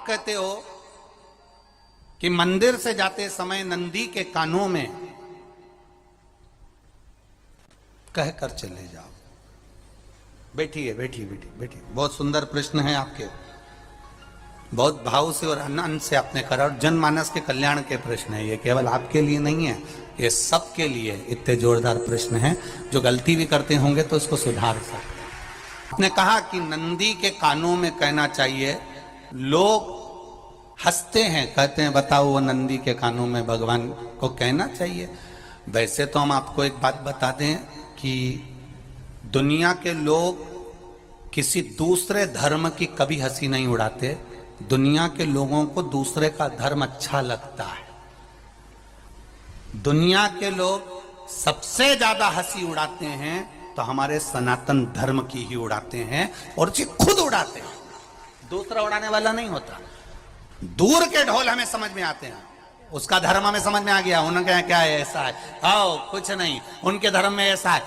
कहते हो कि मंदिर से जाते समय नंदी के कानों में कहकर चले जाओ। बैठिए बैठिए बैठिए बैठिए। बहुत सुंदर प्रश्न है आपके, बहुत भाव से और आनंद से आपने करा, और जनमानस के कल्याण के प्रश्न है ये, केवल आपके लिए नहीं है, ये सबके लिए इतने जोरदार प्रश्न हैं। जो गलती भी करते होंगे तो इसको सुधार सकते। आपने कहा कि नंदी के कानों में कहना चाहिए। लोग हंसते हैं, कहते हैं बताओ वो नंदी के कानों में भगवान को कहना चाहिए। वैसे तो हम आपको एक बात बता दें कि दुनिया के लोग किसी दूसरे धर्म की कभी हंसी नहीं उड़ाते। दुनिया के लोगों को दूसरे का धर्म अच्छा लगता है। दुनिया के लोग सबसे ज्यादा हंसी उड़ाते हैं तो हमारे सनातन धर्म की ही उड़ाते हैं, और जी खुद उड़ाते हैं, दूसरा उड़ाने वाला नहीं होता। दूर के ढोल हमें समझ में आते हैं, उसका धर्म हमें समझ में आ गया, उनके क्या है ऐसा है, आओ कुछ नहीं, उनके धर्म में ऐसा है,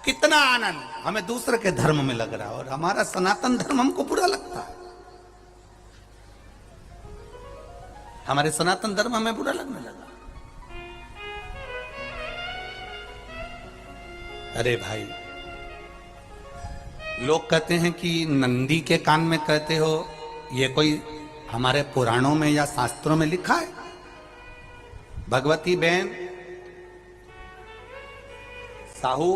कितना आनंद हमें दूसरे के धर्म में लग रहा है, और हमारा सनातन धर्म हमको बुरा लगता है। हमारे सनातन धर्म हमें बुरा लगने लगा। अरे भाई, लोग कहते हैं कि नंदी के कान में कहते हो, ये कोई हमारे पुराणों में या शास्त्रों में लिखा है? भगवती बहन साहू,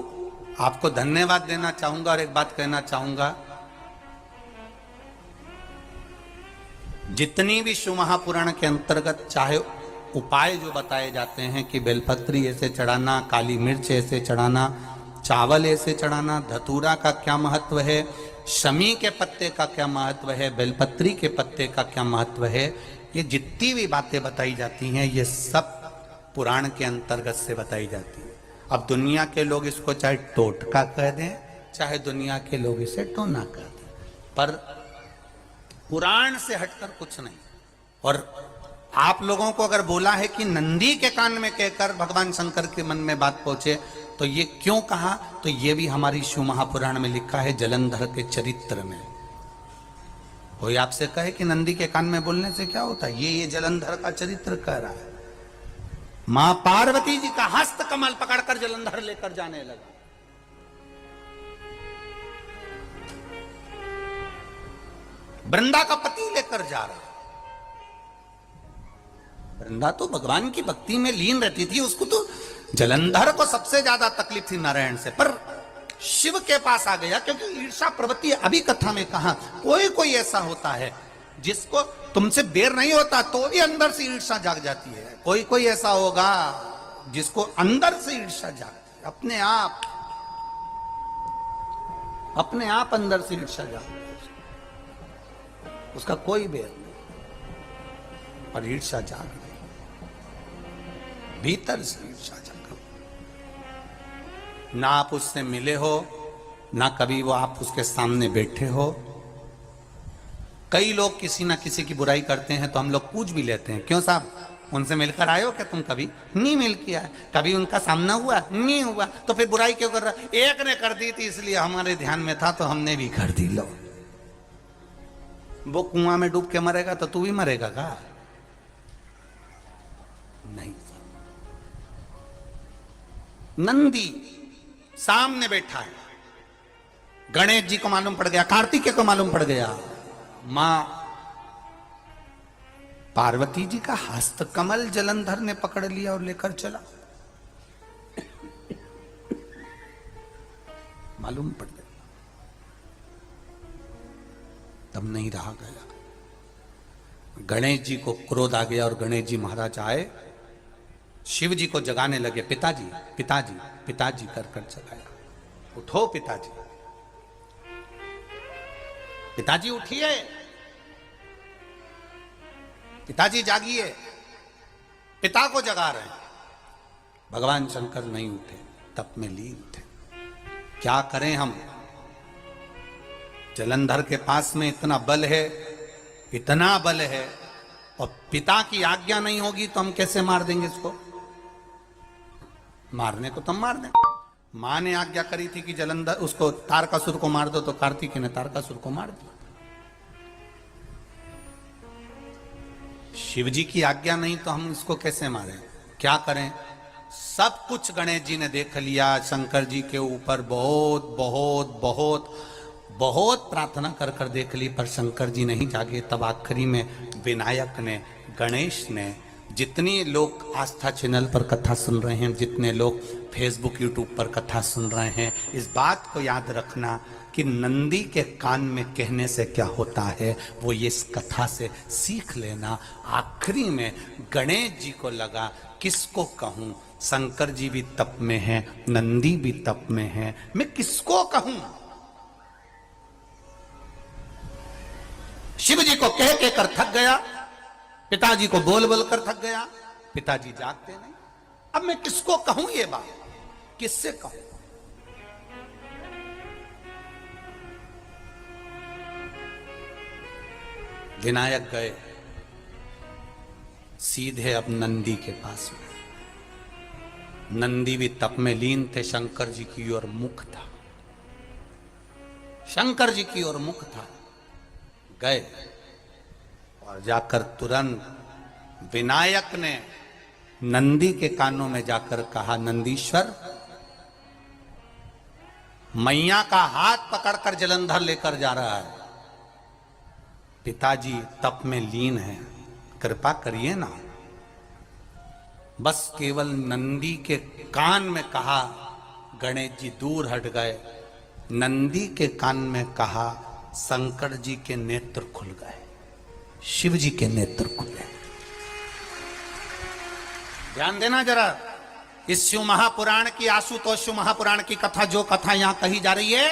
आपको धन्यवाद देना चाहूंगा और एक बात कहना चाहूंगा। जितनी भी शिव महापुराण के अंतर्गत चाहे उपाय जो बताए जाते हैं कि बेलपत्री ऐसे चढ़ाना, काली मिर्च ऐसे चढ़ाना, चावल ऐसे चढ़ाना, धतूरा का क्या महत्व है, शमी के पत्ते का क्या महत्व है, बेलपत्री के पत्ते का क्या महत्व है, ये जितनी भी बातें बताई जाती हैं ये सब पुराण के अंतर्गत से बताई जाती है। अब दुनिया के लोग इसको चाहे टोटका कह दें, चाहे दुनिया के लोग इसे टोना कह दें, पर पुराण से हटकर कुछ नहीं। और आप लोगों को अगर बोला है कि नंदी के कान में कहकर भगवान शंकर के मन में बात पहुंचे, तो ये क्यों कहा, तो ये भी हमारी शिव महापुराण में लिखा है, जलंधर के चरित्र में। कोई आपसे कहे कि नंदी के कान में बोलने से क्या होता है, ये जलंधर का चरित्र कह रहा है। मां पार्वती जी का हस्त कमल पकड़कर जलंधर लेकर जाने लगा। वृंदा का पति लेकर जा रहा। वृंदा तो भगवान की भक्ति में लीन रहती थी, उसको तो जलंधर को सबसे ज्यादा तकलीफ थी नारायण से, पर शिव के पास आ गया, क्योंकि ईर्षा प्रवृत्ति, अभी कथा में कहा, कोई कोई ऐसा होता है जिसको तुमसे बेर नहीं होता तो भी अंदर से ईर्षा जाग जाती है। कोई कोई ऐसा होगा जिसको अंदर से ईर्षा जागती है, अपने आप अंदर से ईर्षा जागती है, उसका कोई बेर नहीं, पर ईर्षा जाग गई, भीतर से ईर्षा जाग। ना आप उससे मिले हो, ना कभी वो आप उसके सामने बैठे हो। कई लोग किसी ना किसी की बुराई करते हैं तो हम लोग पूछ भी लेते हैं, क्यों साहब उनसे मिलकर आए हो क्या तुम? कभी नहीं मिल किया है, कभी उनका सामना हुआ नहीं हुआ, तो फिर बुराई क्यों कर रहा? एक ने कर दी थी इसलिए हमारे ध्यान में था तो हमने भी कर दी। लो, वो कुआं में डूब के मरेगा तो तू भी मरेगा का? नहीं। नंदी सामने बैठा है, गणेश जी को मालूम पड़ गया, कार्तिकेय को मालूम पड़ गया, मां पार्वती जी का हस्त कमल जलंधर ने पकड़ लिया और लेकर चला। मालूम पड़ गया, तब नहीं रहा गया। गणेश जी को क्रोध आ गया और गणेश जी महाराज आए, शिव जी को जगाने लगे, पिताजी पिताजी पिताजी कर कर जगाया, उठो पिताजी, पिताजी उठिए, पिताजी जागिए, पिता को जगा रहे हैं। भगवान शंकर नहीं उठे, तप में लीन थे। क्या करें हम? जलंधर के पास में इतना बल है, इतना बल है, और पिता की आज्ञा नहीं होगी तो हम कैसे मार देंगे इसको? मारने को तो हम मार दें। मां ने आज्ञा करी थी कि जलंधर उसको तारकासुर को मार दो, तो कार्तिकेय ने तारकासुर को मार दिया। शिव जी की आज्ञा नहीं तो हम इसको कैसे मारें? क्या करें? सब कुछ गणेश जी ने देख लिया, शंकर जी के ऊपर बहुत बहुत बहुत बहुत प्रार्थना कर कर देख ली, पर शंकर जी नहीं जागे। तब आखिरी में विनायक ने, गणेश ने, जितने लोग आस्था चैनल पर कथा सुन रहे हैं, जितने लोग फेसबुक यूट्यूब पर कथा सुन रहे हैं, इस बात को याद रखना कि नंदी के कान में कहने से क्या होता है वो ये इस कथा से सीख लेना। आखिरी में गणेश जी को लगा किसको कहूं, शंकर जी भी तप में हैं, नंदी भी तप में हैं, मैं किसको कहूं? शिव जी को कह के कर थक गया, पिताजी को बोल बोल कर थक गया, पिताजी जागते नहीं। अब मैं किसको कहूं ये बात, किससे कहूं? विनायक गए सीधे अब नंदी के पास में। नंदी भी तप में लीन थे, शंकर जी की ओर मुख था, शंकर जी की ओर मुख था। गए और जाकर तुरंत विनायक ने नंदी के कानों में जाकर कहा, नंदीश्वर, मैया का हाथ पकड़कर जलंधर लेकर जा रहा है, पिताजी तप में लीन है, कृपा करिए ना। बस केवल नंदी के कान में कहा, गणेश जी दूर हट गए। नंदी के कान में कहा, शंकर जी के नेत्र खुल गए, शिव जी के नेत्र खुले। ध्यान देना जरा, इस शिव महापुराण की, आशुतोष शिव महापुराण की कथा, जो कथा यहां कही जा रही है,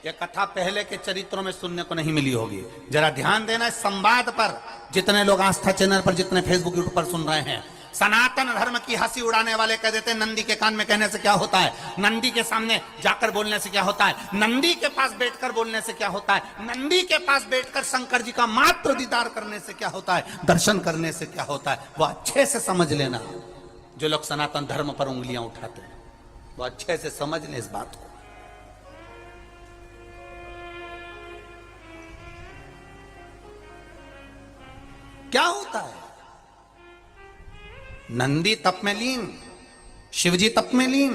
यह कथा पहले के चरित्रों में सुनने को नहीं मिली होगी। जरा ध्यान देना इस संवाद पर, जितने लोग आस्था चैनल पर, जितने फेसबुक यूट्यूब पर सुन रहे हैं। सनातन धर्म की हंसी उड़ाने वाले कह देते हैं नंदी के कान में कहने से क्या होता है, नंदी के सामने जाकर बोलने से क्या होता है, नंदी के पास बैठकर बोलने से क्या होता है, नंदी के पास बैठकर शंकर जी का मात्र दीदार करने से क्या होता है, दर्शन करने से क्या होता है। वो अच्छे से समझ लेना, जो लोग सनातन धर्म पर उंगलियां उठाते हैं वो अच्छे से समझ लें इस बात को। क्या होता है, नंदी तप में लीन, शिवजी तप में लीन,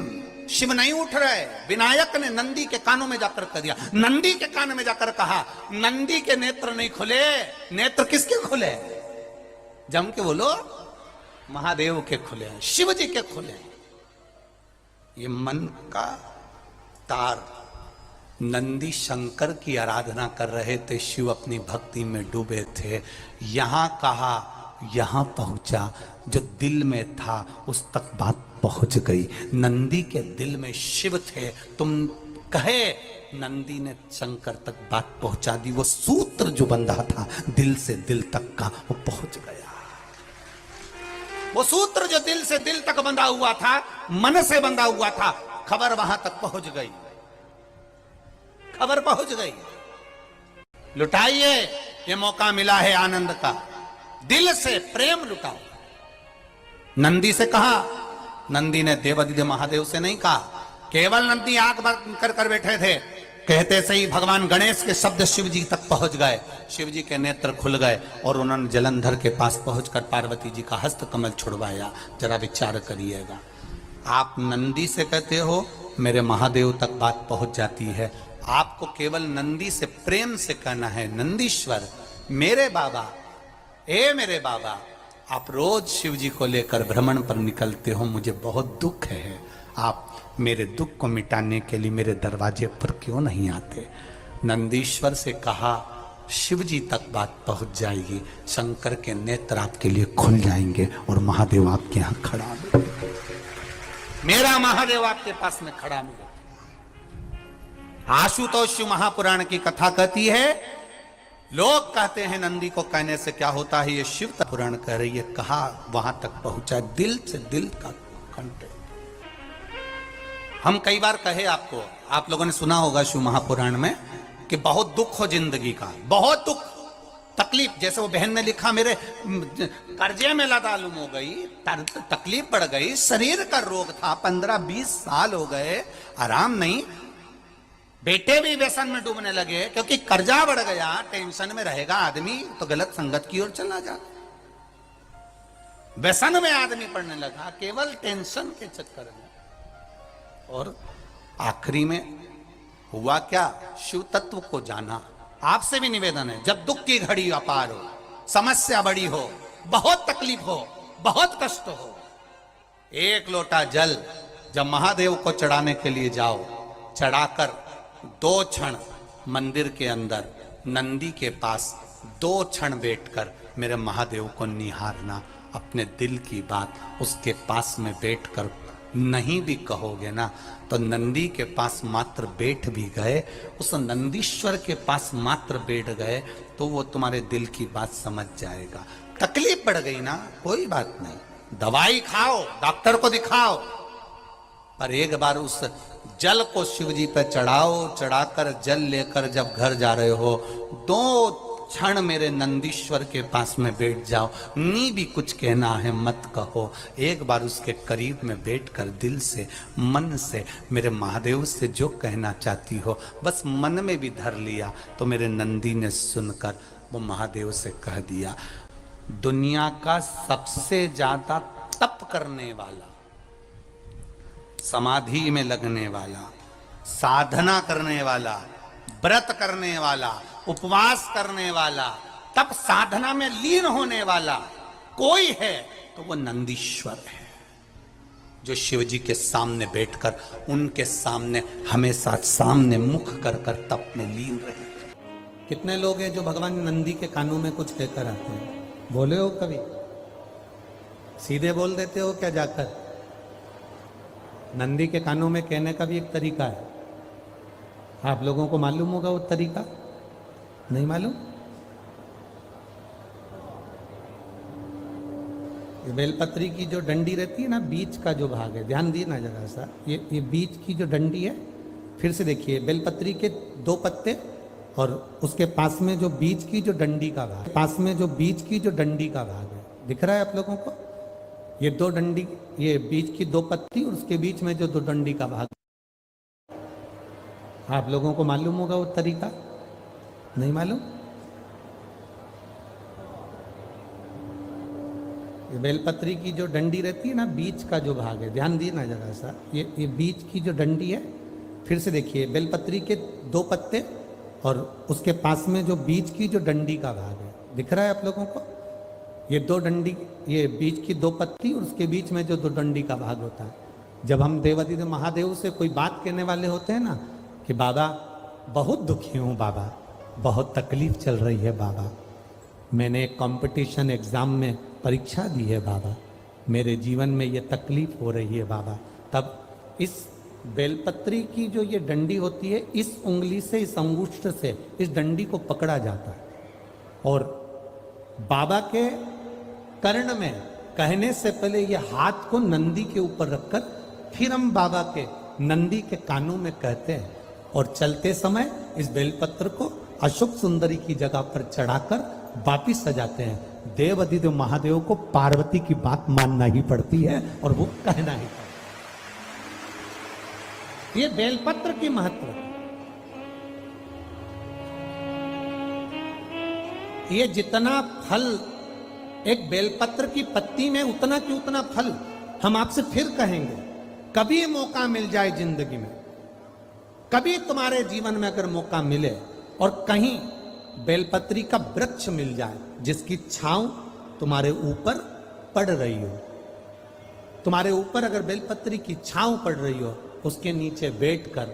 शिव नहीं उठ रहे। विनायक ने नंदी के कानों में जाकर कह दिया, नंदी के कान में जाकर कहा, नंदी के नेत्र नहीं खुले। नेत्र किसके खुले? जम के बोलो, महादेव के खुले हैं, शिव जी के खुले हैं। ये मन का तार। नंदी शंकर की आराधना कर रहे थे, शिव अपनी भक्ति में डूबे थे। यहां कहा, यहां पहुंचा, जो दिल में था उस तक बात पहुंच गई। नंदी के दिल में शिव थे, तुम कहे, नंदी ने शंकर तक बात पहुंचा दी। वो सूत्र जो बंधा था दिल से दिल तक का, वो पहुंच गया। वो सूत्र जो दिल से दिल तक बंधा हुआ था, मन से बंधा हुआ था, खबर वहां तक पहुंच गई, खबर पहुंच गई। लुटाइए, ये मौका मिला है आनंद का, दिल से प्रेम लुटाओ। नंदी से कहा, नंदी ने देवादिदेव महादेव से नहीं कहा। केवल नंदी आंख बंद कर कर बैठे थे, कहते से ही भगवान गणेश के शब्द शिव जी तक पहुंच गए। शिव जी के नेत्र खुल गए और उन्होंने जलंधर के पास पहुंचकर पार्वती जी का हस्त कमल छुड़वाया। जरा विचार करिएगा, आप नंदी से कहते हो मेरे महादेव तक बात पहुंच जाती है, आपको केवल नंदी से प्रेम से कहना है, नंदीश्वर मेरे बाबा, ए मेरे बाबा, आप रोज शिव जी को लेकर भ्रमण पर निकलते हो, मुझे बहुत दुख है, आप मेरे दुख को मिटाने के लिए मेरे दरवाजे पर क्यों नहीं आते? नंदीश्वर से कहा, शिव जी तक बात पहुंच जाएगी, शंकर के नेत्र आपके लिए खुल जाएंगे और महादेव आपके यहां खड़ा मिलेगा, मेरा महादेव आपके पास में खड़ा मिलेगा। आशुतोष शिव महापुराण की कथा कहती है, लोग कहते हैं नंदी को कहने से क्या होता है, ये शिव पुराण कह रही है, कहा वहां तक पहुंचा, दिल से दिल का कंटेक्ट। हम कई बार कहे आपको, आप लोगों ने सुना होगा शिव महापुराण में कि बहुत दुख हो जिंदगी का, बहुत दुख तकलीफ। जैसे वो बहन ने लिखा, मेरे कर्जे में लदालुम हो गई, तकलीफ बढ़ गई, शरीर का रोग था, 15-20 साल हो गए, आराम नहीं, बेटे भी व्यसन में डूबने लगे क्योंकि कर्जा बढ़ गया। टेंशन में रहेगा आदमी तो गलत संगत की ओर चला जाता। व्यसन में आदमी पड़ने लगा, केवल टेंशन के चक्कर में। और आखिरी में हुआ क्या? शिव तत्व को जाना। आपसे भी निवेदन है, जब दुख की घड़ी अपार हो, समस्या बड़ी हो, बहुत तकलीफ हो, बहुत कष्ट हो, एक लोटा जल जब महादेव को चढ़ाने के लिए जाओ, चढ़ाकर 2 क्षण मंदिर के अंदर नंदी के पास 2 क्षण बैठकर मेरे महादेव को निहारना। अपने दिल की बात उसके पास में बैठकर नहीं भी कहोगे ना, तो नंदी के पास मात्र बैठ भी गए, उस नंदीश्वर के पास मात्र बैठ गए, तो वो तुम्हारे दिल की बात समझ जाएगा। तकलीफ बढ़ गई ना, कोई बात नहीं, दवाई खाओ, डॉक्टर को दिखाओ, पर एक बार उस जल को शिव जी पे चढ़ाओ। चढ़ाकर जल लेकर जब घर जा रहे हो, 2 क्षण मेरे नंदीश्वर के पास में बैठ जाओ। नी भी कुछ कहना है मत कहो, एक बार उसके करीब में बैठकर दिल से, मन से मेरे महादेव से जो कहना चाहती हो, बस मन में भी धर लिया, तो मेरे नंदी ने सुनकर वो महादेव से कह दिया, दुनिया का सबसे ज्यादा तप करने वाला, समाधि में लगने वाला, साधना करने वाला, व्रत करने वाला, उपवास करने वाला, तप साधना में लीन होने वाला कोई है तो वो नंदीश्वर है, जो शिव जी के सामने बैठकर उनके सामने हमेशा सामने मुख कर कर तप में लीन रहे। कितने लोग हैं जो भगवान नंदी के कानों में कुछ कहकर आते हैं? बोले हो कभी? सीधे बोल देते हो क्या जाकर? नंदी के कानों में कहने का भी एक तरीका है, आप लोगों को मालूम होगा वो तरीका? नहीं मालूम? ये बेलपत्री की जो डंडी रहती है ना, बीच का जो भाग है, ध्यान दिए ना जरा सा, ये बीच की जो डंडी है, फिर से देखिए, बेलपत्री के 2 पत्ते और उसके पास में जो बीच की जो डंडी का भाग, पास में जो बीच की जो डंडी का भाग है, दिख रहा है आप लोगों को? ये 2 डंडी, ये बीच की 2 पत्ती और उसके बीच में जो 2 डंडी का भाग, आप लोगों को मालूम होगा वो तरीका? नहीं मालूम? ये बेलपत्री की जो डंडी रहती है ना, बीच का जो भाग है, ध्यान दिए ना जरा सा, ये बीच की जो डंडी है, फिर से देखिए, बेलपत्री के 2 पत्ते और उसके पास में जो बीच की जो डंडी का भाग है, दिख रहा है आप लोगों को? ये 2 डंडी, ये बीच की 2 पत्ती और उसके बीच में जो 2 डंडी का भाग होता है। जब हम देवादिदेव महादेव से कोई बात कहने वाले होते हैं ना, कि बाबा बहुत दुखी हूँ, बाबा बहुत तकलीफ चल रही है, बाबा मैंने एक कंपटीशन एग्जाम में परीक्षा दी है, बाबा मेरे जीवन में ये तकलीफ हो रही है, बाबा, तब इस बेलपत्री की जो ये डंडी होती है, इस उंगली से, इस अंगुष्ठ से इस डंडी को पकड़ा जाता है और बाबा के कर्ण में कहने से पहले ये हाथ को नंदी के ऊपर रखकर फिर हम बाबा के नंदी के कानों में कहते हैं और चलते समय इस बेलपत्र को अशोक सुंदरी की जगह पर चढ़ाकर वापिस सजाते हैं। देव अधिदेव महादेव को पार्वती की बात मानना ही पड़ती है और वो कहना ही पड़ता है। ये बेलपत्र की महत्व है। ये जितना फल एक बेलपत्र की पत्ती में, उतना की उतना फल हम आपसे फिर कहेंगे। कभी मौका मिल जाए जिंदगी में, कभी तुम्हारे जीवन में अगर मौका मिले और कहीं बेलपत्री का वृक्ष मिल जाए जिसकी छांव तुम्हारे ऊपर पड़ रही हो, तुम्हारे ऊपर अगर बेलपत्री की छांव पड़ रही हो, उसके नीचे बैठकर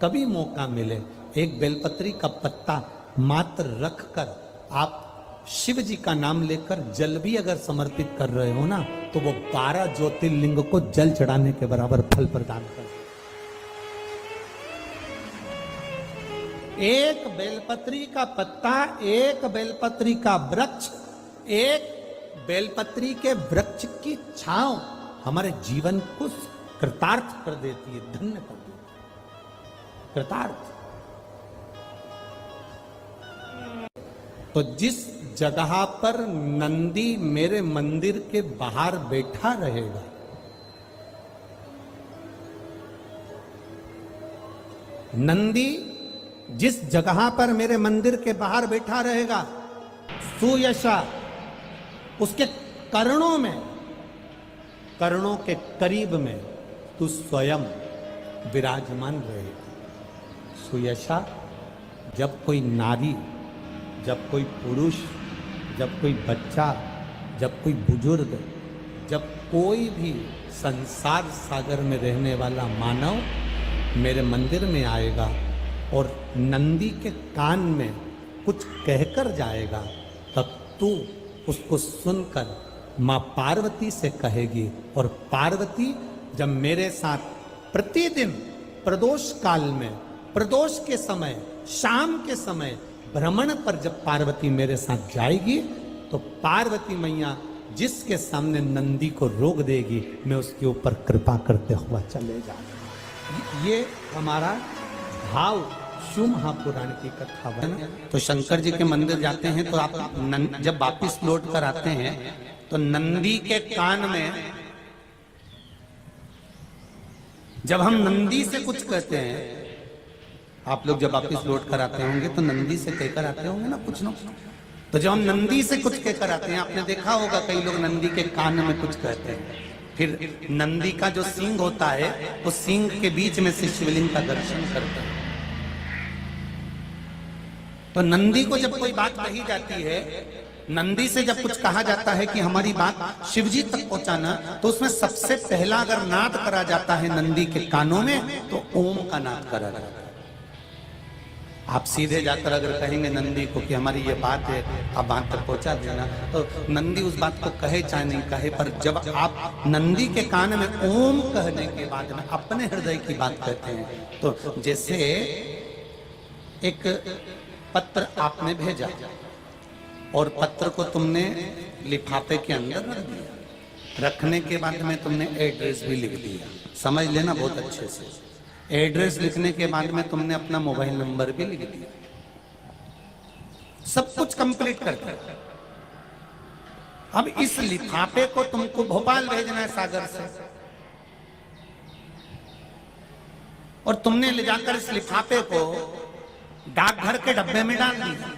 कभी मौका मिले, एक बेलपत्री का पत्ता मात्र रखकर आप शिव जी का नाम लेकर जल भी अगर समर्पित कर रहे हो ना, तो वो 12 ज्योतिर्लिंग को जल चढ़ाने के बराबर फल प्रदान कर। एक बेलपत्री का पत्ता, एक बेलपत्री का वृक्ष, एक बेलपत्री के वृक्ष की छांव हमारे जीवन को कृतार्थ कर देती है, धन्य कर देती है, कृतार्थ। तो जिस जगह पर नंदी मेरे मंदिर के बाहर बैठा रहेगा, नंदी जिस जगह पर मेरे मंदिर के बाहर बैठा रहेगा, सुयशा उसके कर्णों के करीब में तू स्वयं विराजमान रहे। सुयशा, जब कोई नारी, जब कोई पुरुष, जब कोई बच्चा, जब कोई बुजुर्ग, जब कोई भी संसार सागर में रहने वाला मानव मेरे मंदिर में आएगा और नंदी के कान में कुछ कहकर जाएगा, तब तू उसको सुनकर माँ पार्वती से कहेगी। और पार्वती जब मेरे साथ प्रतिदिन प्रदोष काल में, प्रदोष के समय, शाम के समय भ्रमण पर जब पार्वती मेरे साथ जाएगी, तो पार्वती मैया जिसके सामने नंदी को रोक देगी, मैं उसके ऊपर कृपा करते हुआ चले जाऊंगा। ये हमारा भाव शिव महापुराण की कथा है। तो शंकर जी के मंदिर जाते हैं तो आप जब वापिस लौट कर आते हैं तो नंदी के कान में, जब हम नंदी से कुछ कहते हैं, आप लोग जब वापिस लौट कर आते होंगे तो नंदी से कहकर आते होंगे ना कुछ ना। तो जब हम नंदी से कुछ कहकर आते हैं, आपने देखा होगा कई लोग नंदी के कान में कुछ कहते हैं, फिर नंदी का जो सींग होता है उस सींग के बीच में से शिवलिंग का दर्शन करते हैं। तो नंदी को जब कोई बात कही जाती है, नंदी से जब कुछ कहा जाता है कि हमारी बात शिवजी तक पहुंचाना, तो उसमें सबसे पहला अगर नाद करा जाता है नंदी के कानों में, तो ओम का नाद करा जाता है। आप सीधे जाकर अगर कहेंगे नंदी को कि हमारी ये बात है, आप बात तक पहुंचा देना, तो नंदी उस बात को कहे चाहे नहीं कहे, पर जब आप नंदी के कान में ओम कहने के बाद में अपने हृदय की बात कहते हैं, तो जैसे एक पत्र आपने भेजा और पत्र को तुमने लिफाफे के अंदर रख दिया, रखने के बाद में तुमने एड्रेस भी लिख दिया, समझ लेना बहुत अच्छे से। एड्रेस लिखने के बाद में तुमने अपना मोबाइल नंबर भी लिख दिया, सब कुछ कंप्लीट कर दिया। अब इस लिफाफे को तुमको भोपाल भेजना है सागर से, और तुमने ले जाकर इस लिफाफे को डाकघर के डब्बे में डाल दिया।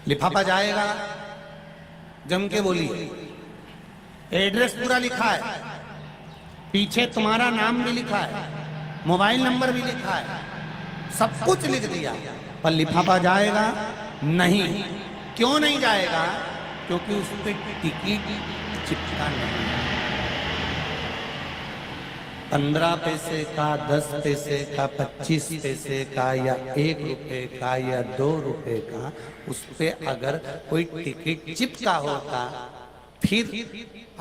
लिफाफा जाएगा, जम के बोलिए, एड्रेस पूरा लिखा है, पीछे तुम्हारा नाम भी लिखा है, मोबाइल नंबर भी लिखा है, सब कुछ लिख दिया, पर लिफाफा जाएगा नहीं। क्यों नहीं जाएगा? क्योंकि उस पर टिकट चिपका नहीं। 15 पैसे का, 10 पैसे का, 25 पैसे का, या 1 रुपए का, या 2 रुपए का, उस पे अगर कोई टिकट चिपका होता, फिर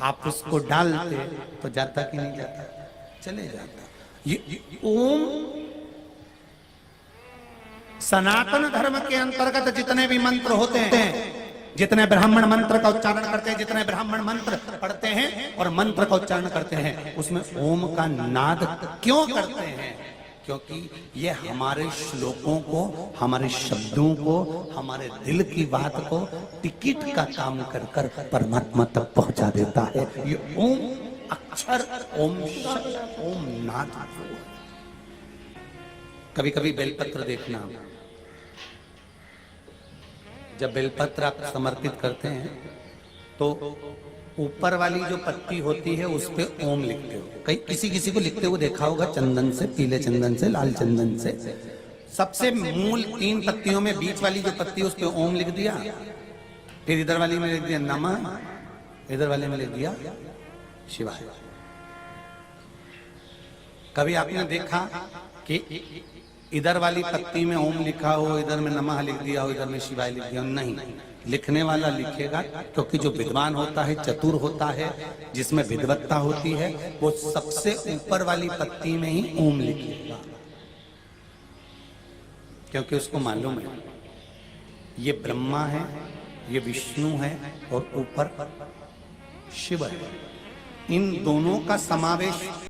आप उसको डालते तो जाता कि नहीं जाता? चले जाता। ये ओम सनातन धर्म के अंतर्गत जितने भी मंत्र होते हैं, जितने ब्राह्मण मंत्र का उच्चारण करते हैं, जितने ब्राह्मण मंत्र पढ़ते हैं और मंत्र का उच्चारण करते हैं, उसमें ओम का नाद क्यों करते हैं? क्योंकि ये हमारे श्लोकों को, हमारे शब्दों को, हमारे दिल की बात को टिकट का काम कर कर परमात्मा तक पहुंचा देता है। ये ओम अक्षर, ओम शब्द, ओम नाद। कभी कभी बेलपत्र देखना, जब बेलपत्र आप समर्पित करते हैं तो ऊपर वाली जो पत्ती होती है उस पे ओम लिखते हो। कई किसी को लिखते हुए देखा होगा, चंदन से, पीले चंदन से, लाल चंदन से। सबसे मूल 3 पत्तियों में बीच वाली जो पत्ती उस पे ओम लिख दिया, फिर इधर वाली में लिख दिया नमः, इधर वाले में लिख दिया शिवाय। कभी आपने देखा कि इधर वाली पत्ती में ओम लिखा हो, इधर में नमः लिख दिया हो, इधर में शिवाय लिख दिया हो? नहीं, लिखने वाला लिखेगा, क्योंकि जो विद्वान होता है, चतुर होता है, जिसमें विद्वत्ता होती है, वो सबसे ऊपर वाली पत्ती में ही ओम लिखेगा, क्योंकि उसको मालूम है ये ब्रह्मा है, ये विष्णु है और ऊपर शिव है। इन दोनों का समावेश